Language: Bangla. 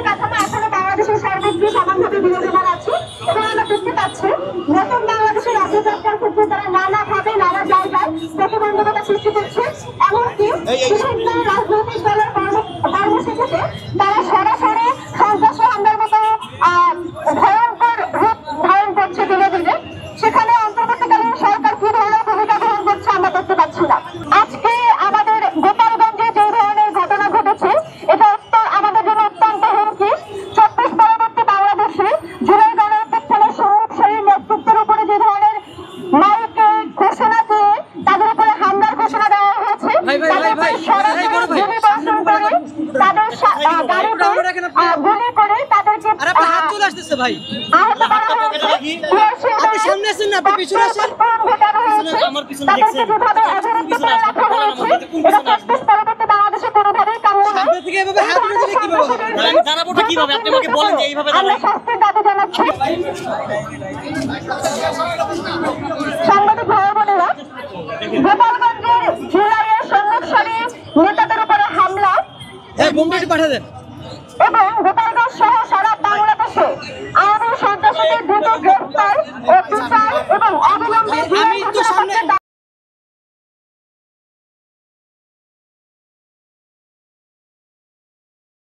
কাঠামো এখনো বাংলাদেশের সর্বত্র সমানভাবে বিরাজমান আছে এবং আমরা দেখতে পাচ্ছি নতুন বাংলাদেশের অগ্রযাত্রার ক্ষেত্রে তারা নানাভাবে নানা জায়গায় প্রতিবন্ধকতা সৃষ্টি করছে। এমনকি বিভিন্ন রাজনৈতিক দলের কর্মসূচিতে তারা সরাসরি সন্ত্রাস হামলার মতো ভয়ঙ্কর রূপ ধারণ করছে ধীরে ধীরে। সেখানে অন্তর্বর্তীকালীন সরকার কি ধরনের ভূমিকা গ্রহণ করছে আমরা দেখতে পাচ্ছি না। আজকে আমাদের গোপালগঞ্জে যে ধরনের ঘটনা ঘটেছে এটা আমাদের জন্য অত্যন্ত হুমকি। ২৪ পরবর্তী বাংলাদেশে জুলাই গণঅভ্যুত্থানের সম্মুখসারীর নেতৃত্বের উপরে যে ধরনের মাইকে ঘোষণা দিয়ে তাদের উপরে হামলার ঘোষণা দেওয়া হয়েছে, সরাসরি গুলি বর্ষণ করে তাদের গাড়িতে গুলি করে তাদেরকে আহত করা হয়েছে। তাদেরকে যেভাবে অবরুদ্ধ করে রাখা হয়েছে এটা ২৪ পরবর্তী বাংলাদেশে কোনোভাবেই কাম্য নয়। আমরা শাস্তির দাবি জানাচ্ছি। সাংবাদিক ভাই বোনেরা, গোপালগঞ্জের জুলাইয়ের সম্মুখসারী নেতাদের উপরে হামলা এবং গোপালগঞ্জ সহ সারা বাংলাদেশে আওয়ামী সন্ত্রাসীদের দ্রুত গ্রেফতার ও বিচার এবং অবিলম্বে